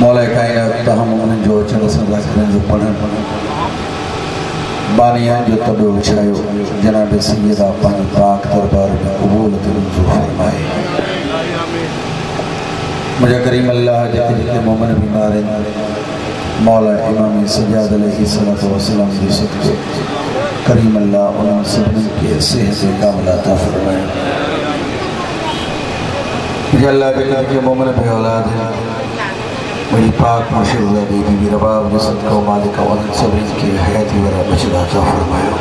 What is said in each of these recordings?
मौला कायनात तहम जो अचन सदाकरन जो पढ़न बानिया जो तबे उछायो जनाब सैयदा पानी पाक दरबार में कबूल तवज्जो फरमाए। मुझे करीम अल्लाह जिते जिते मोमिन बीमार मौला इमाम सज्जाद अलैहिस्सलातु वस्सलाम की सदके करीम अल्लाह उन सबने के सेहत कामिला अता फरमाए। मुझे अल्लाह के मोमिन पे औलाद है मेरी पाक मुर्शिदा बीबी भी रबाब ने सदका मालिक और सबरीन की हयाती वरा बचदा अता फरमाया।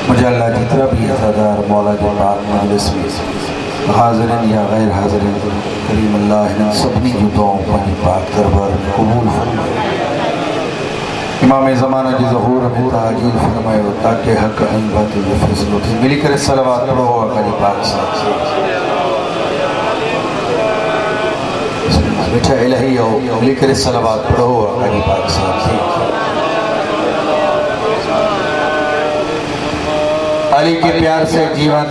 मुझे अल्लाह जितना भी अज़ादार मौला के पाक मजलिस में हाज़िरीन या गैर हाज़िरीन करीम अल्लाह इन सबनी की दुआओं पानी पाक दरबार में कबूल फरमाए। इमाम ज़माना की ज़हूर में ताजील फरमाए ताकि हक़ अन बातिल फैसलो थे। मिली करे सलावत पढ़ो अकली पाक साहब बेटा इलाही आओ मिली करे सलावत पढ़ो अकली पाक साहब। अली के प्यार से जीवन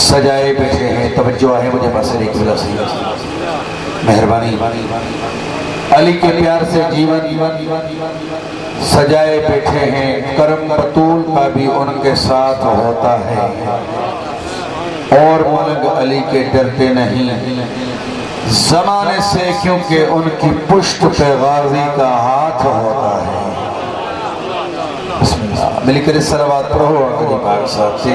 सजाए बैठे हैं। तवज्जो है मुझे बस एक बिला सही मेहरबानी। अली के प्यार से जीवन सजाए बैठे हैं। करम बतूल का भी उनके साथ होता है और मलंग अली के डरते नहीं जमाने से क्योंकि उनकी पुष्ट पे गाजी का हाथ होता है। बिस्मिल्लाह मिलकर सलावत पढ़ो अकली पाक साहब से।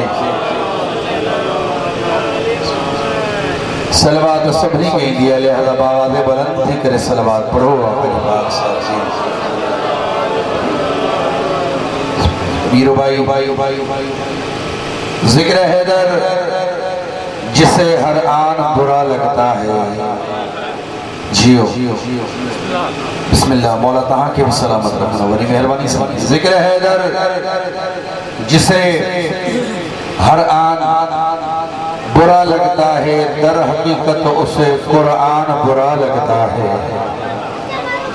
सलवात सबनी के दिया लिहाजा बावाज़ बुलंद थी करे सलवात पढ़ो अकली पाक साहब से। वीरो भाई जिक्र हैदर जिसे हर आन बुरा लगता है जियो बिस्मिल्लाह मौला तहाँ के भी सलामत रखना बड़ी मेहरबानी से। जिक्र हैदर जिसे हर आन बुरा लगता है दर हकीकत उसे कुरान बुरा लगता है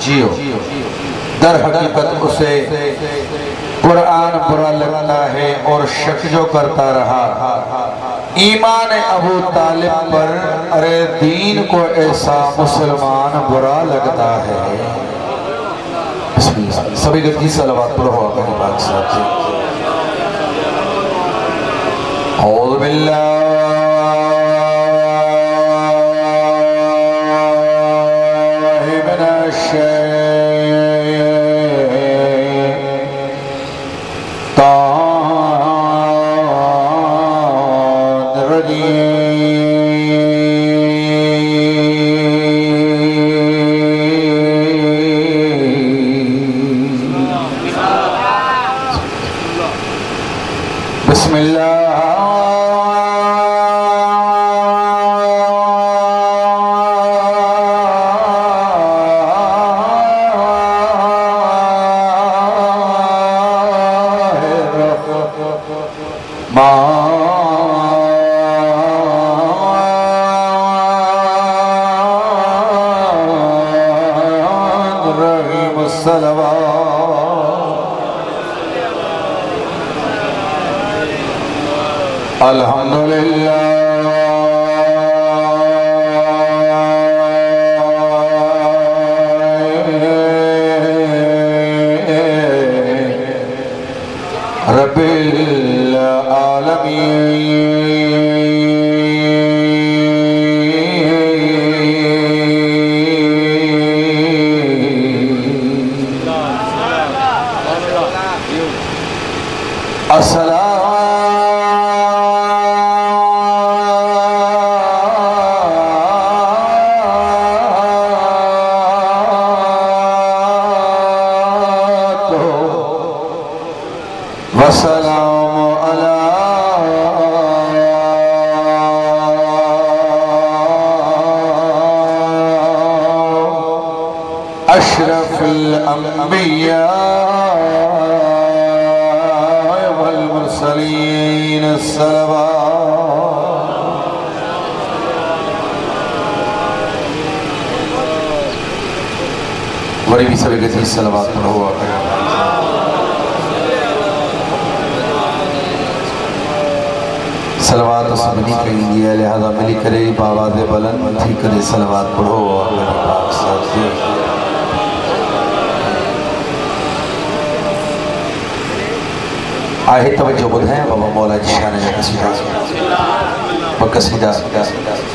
जियो। दर हकीकत उसे कुरान बुरा लगता है और शक जो करता रहा ईमान अबू तालिब पर अरे दीन को ऐसा मुसलमान बुरा लगता है। सभी गति सलावत पढ़ो अपने पाक साहब से। औज़ु बिल्लाह बड़ी भी सभी गति सलावत पढ़ो। सलवात सभी कही है, लिहाजा मिली करे बावाज़ बुलंद थी करे सलवात पढ़ो और आहे तवज्जो ॿुधायां बाबा मौला जी शान जा कसीदा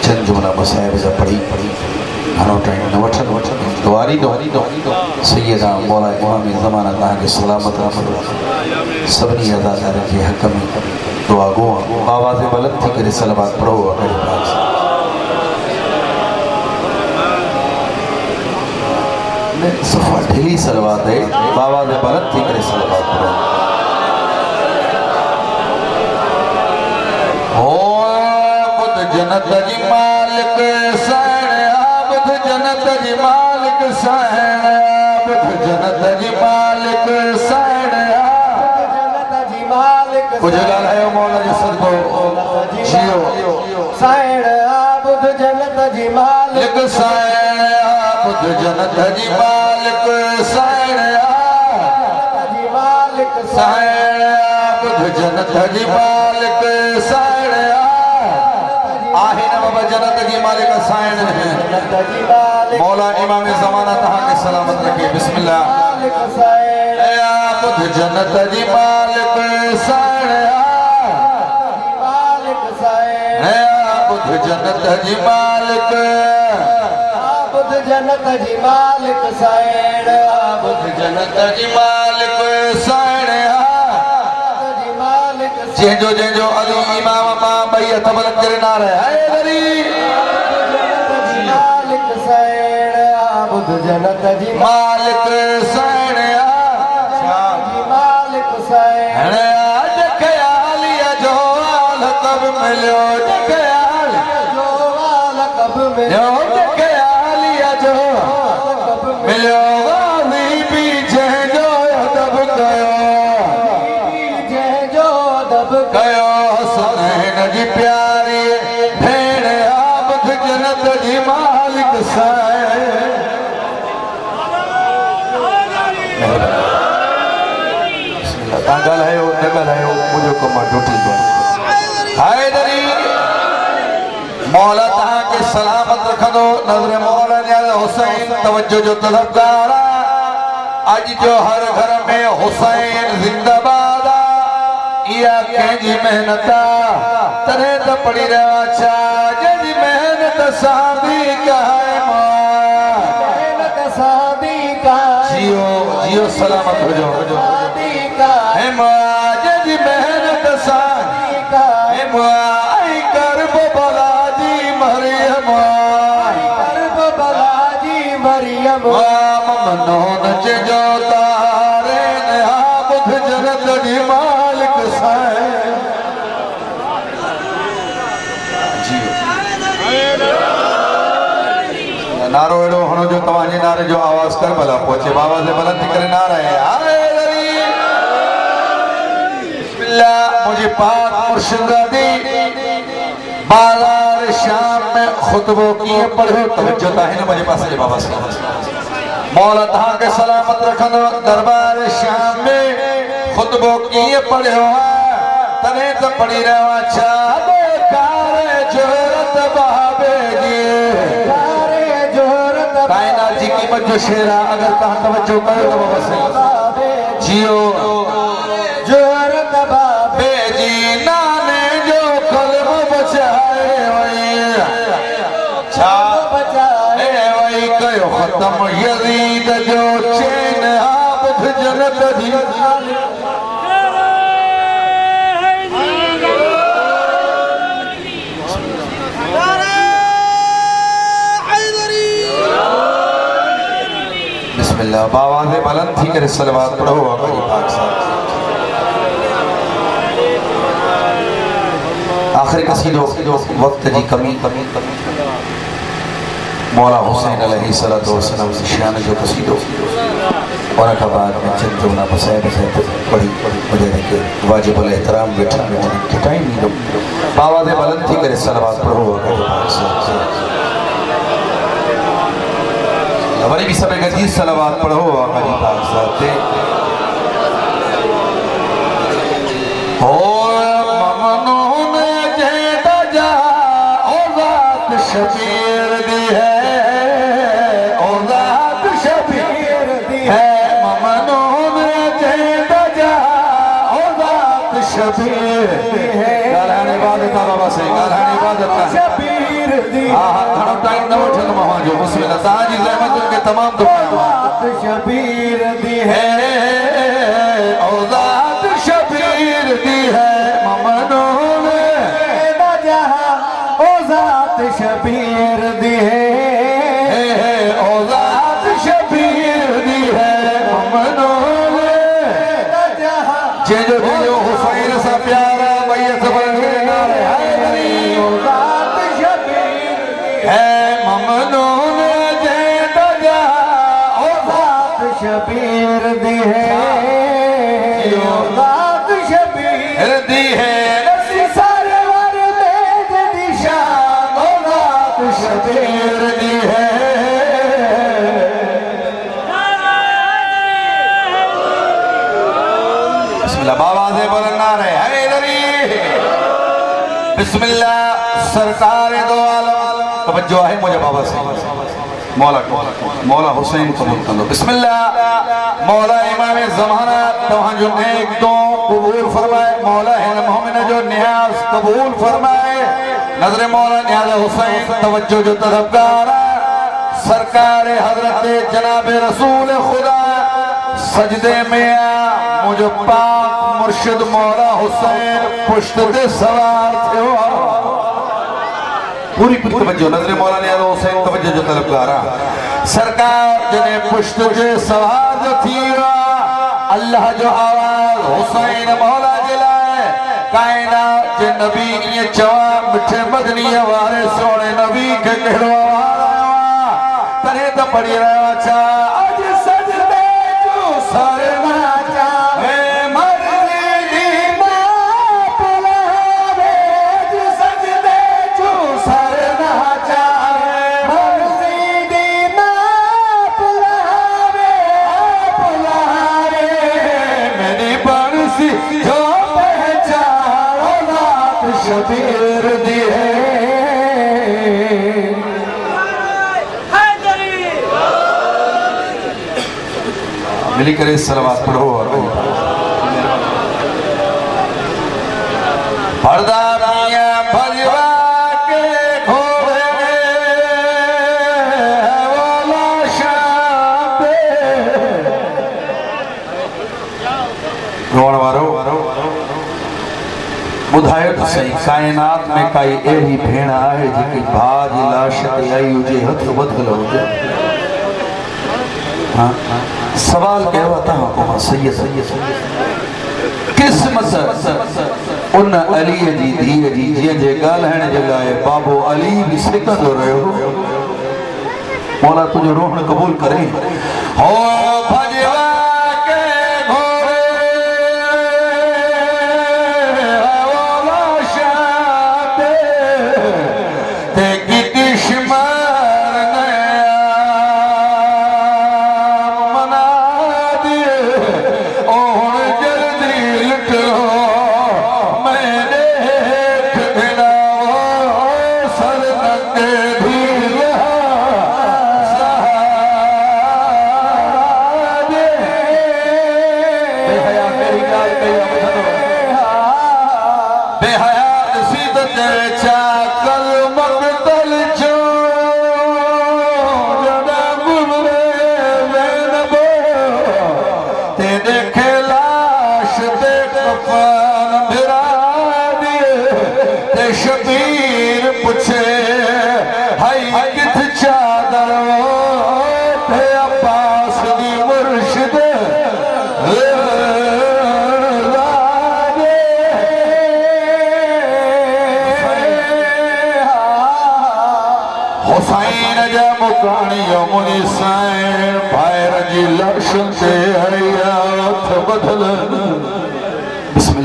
चंद जुमला मसाइब जा पढ़ी घणो टाइम न वठनि दुआरी सैयदा मौला इमाम ज़माना तव्हांखे सलामत रखंदो सभिनी अदाकारनि जे हक़ में दुआ गो आवाज़ बुलंद थी करे सलवात पढ़ो सफ़ा ढिली सलवात है आवाज़ बुलंद थी करे सलवात पढ़ो जन्नत जी मालिक सैन आबद जन्नत जी मालिक सैन आबद जन्नत जी मालिक सैन जन्नत जी मालिक कुछ ॻाल्हायो मौला जो सदको जियो सैन आबद जन्नत जी मालिक सैन आबद जन्नत जी मालिक सैन आबद जी मालिक सैन आबद जन्नत जी मालिक सैन आहे न बाबा जन्नत की मालिक साइन है मौला इमाम ज़माना तहां के सलामत रखे बिस्मिल्लाह ए आबद जन्नत जी मालिक साइन मालिक साइन ए आबद जन्नत जी मालिक आबद जन्नत जी मालिक साइन आबद जन्नत जी मालिक साइन जेजो जेजो अली इमाम मां भई हथ बुलंद करे ना रहे हैदरी मालिक सैन आबद जन्नत जी मालिक सैन मालिक सैन आज ख्यालिया जो आल कब मिलो ख्याल जो आल कब मिलो ख्यालिया जो कब मिलो वाली भी जेजो अदब कयो कयो सुनैन जी प्यारी भेण आबद जन्नत जी मालिक सैन तव्हां ॻाल्हायो न ॻाल्हायो मुंहिंजो कमु ड्यूटी हैदरी मौला तव्हांखे सलामत रखंदो नज़र मौला नियाल हुसैन तवज्जो जो तलबगार अॼु जो हर घर में हुसैन जिंदाबाद या कंहिंजी मेहनत तॾहिं त पढ़ी रहिया छा जंहिंजी मेहनत सां बि मेहनत सां बि जियो जियो सलामत हुजो हे मां जंहिंजी मेहनत सां हे मां ऐं करब बला जी मरियम करब बला जी मरियम ममनून चइजो तारे नहा ॿुध जन्नत जी मालिक नारो एड़ो हणो जो तव्हांजे नारे जो आवाज कर भला पहुचे बाबा से बुलंद करे नारा है बिस्मिल्लाह मुझे पाक मुर्शिद दी बाजार शाम में खुतबो किए पढ़ो तवज्जो ता है मुझे पास बाबा से मौला तहां के सलामत रखंदो दरबार शाम में खुतबो किए पढ़ो तने तो पढ़ी रहा छा बेकार जोरत बाबे जी कायनात जी कीमत जो शेरा अगर तहां तवज्जो कयो तो बस जियो जोरत बाबे जी नाने जो कलम बचाए वही छा बचाए वही कयो खत्म यजीद जो चैन आबद जन्नत जी बावाज़ बुलंद थी करे सलवात पढ़ो आखिरी पाक साहब आखिरी कसीदो वक्त जी कमी मौला हुसैन अलैहिस्सलातु वस्सलाम की शान जो कसीदो और का बाद में चंद जुमला मसाइब से पढ़ी मुझे के वाजिब अल एहतराम बैठा के टाइम नहीं दो बावाज़ बुलंद थी करे सलवात पढ़ो आखिरी पाक साहब हमारी भी सब गजीज सलावत पढ़ो आखिरी पाक साहब हो ममनून शबीर दी है औलाद शबीर दी है ममनून जेंदा जहां औलाद शबीर दी है गालाने इबादत बाबा से गालाने इबादत शबीर दी हां घणो टाइम न वठन मां जो बिस्मिल्लाह ताजी रहमत के तमाम औलाद शबीर दी है औलाद शबीर दी है ममनून जेंदा जहां औलाद शबीर दी है औलाद शबीर दी है ममनून जे जो हुसैन सा प्यारा मैयत बन औलाद शबीर है ममनून जेंदा जहां औलाद शबीर दी है औलाद शबीर दी है शबीर दी है बिस्मिल्लाह बाबा से बोलना रहे हैदरी बिस्मिल्लाह सरकार दो आलम तवज्जो है मुझे बाबा से मौला हुसैन को बोलता बिस्मिल्लाह मौला इमाम ज़माना तवहां जो नेक दो कबूल फरमाए मौला है मोमिन जो नियाज कबूल फरमाए नजर मौला न्याज़ हुसैन तवज्जो जो तलबगार सरकार हजरत जनाब रसूल खुदा सजदे में मुझे पाक मुर्शिद मौला हुसैन पुश्त ते सवार थे पूरी तवज्जो नजर मौला न्याज़ हुसैन तवज्जो जो तलबगार सरकार जने पुश्त ते सवार जो थी अल्लाह जो आवाज हुसैन मौला जिलाए कायनात जे नबी ये चवा मिठे मदनी वाले सोने नबी के कहड़ो तने तो पड़ी रहा चा आज सजदे जो सरना चा वे मर्जी दी बाप लावे आज सजदे जो सरना चा मर्जी दी बाप लावे मेरी बरसी जो शबीर दी है मिली करे सलवात पढ़ो और पर्दा पिया भजवा के घोड़े वाला शाम रोण वारो बुधायो तो सही कायनात में काई एड़ी भेण आहे जेकी भाउ जी लाश ते आई हुजे हथ बदल हुजे हां सवाल कयो तहां को सैयद किस्मत उन अली जी धी जी जे जे गालहण जे लाए बाबो अली भी सिकंदो रहो मौला तुझो रोहण कबूल करे हो भजवा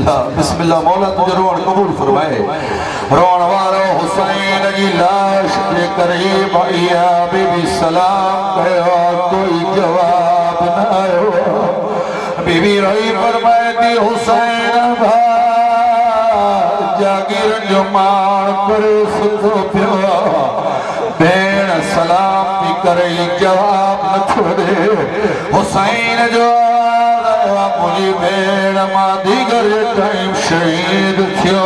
बिस्मिल्लाह मौला तुझे रोण कबूल फरमाए रोण वारो हुसैन जी लाश के करीब आया बीबी सलाम कहो कोई जवाब न आयो बीबी रही फरमाए दी हुसैन भाई जागीर जो मान करे सुधो पियो करे जवाब न छोड़े हुसैन जो मुझी भेड़ मां दीगर टाइम शहीद थियो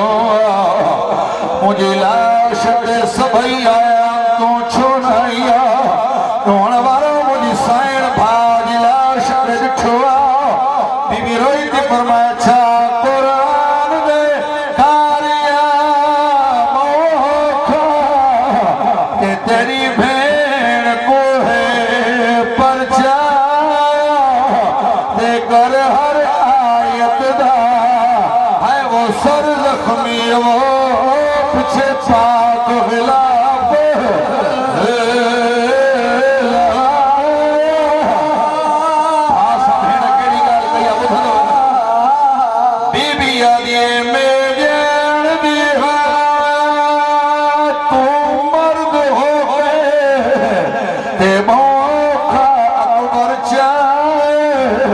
मुझी लाश ते सभई आया तू छो न आया रोण वारो मुझी साइण भाज लाश ते ॾिठो बीबी रोई थी फरमाए छा कुरान दे कारिया मोह के तेरी भेण को है परचा ते कर हर आयत दा है वो सर जख्मी वो पीछे पाक खिलाफ बीबी आदि में जैन दी तू मर्द हो ते मौका अकबर चाहे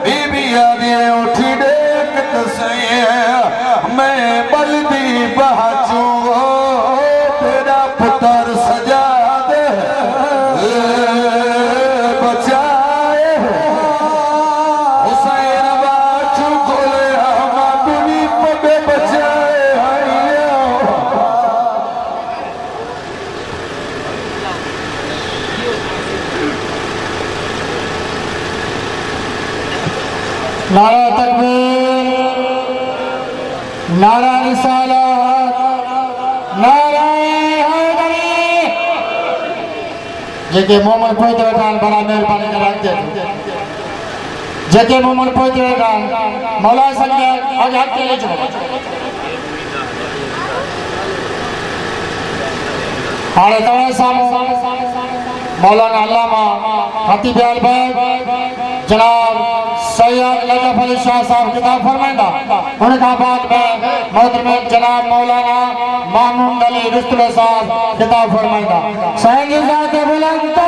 बीबी आदि उठी देख तसे मैं बल्दी बहाचू तेरा पुत्र सजा दे बचाए हुसैन बाचू खोले मातुनी पगे बचाए नारा तकबीर नारा रिसालत नारा हैदरी जेके मोहम्मद पोइते वेठान बड़ा मेहरबानी करे अॻिते जेके मोहम्मद पोइते वेठान मौला संगे अॻु हथ ले चो हाणे तव्हां साम्हूं मौलाना अल्लामा खतीब भाई जनाब सैयद लतफ अली शाह साहब किताब फरमाइंदा उनका बाद में मोहतरम जनाब मौलाना मामून अली रुस्तुल साहब किताब फरमाइंदा साईं जी साहब के बुलंद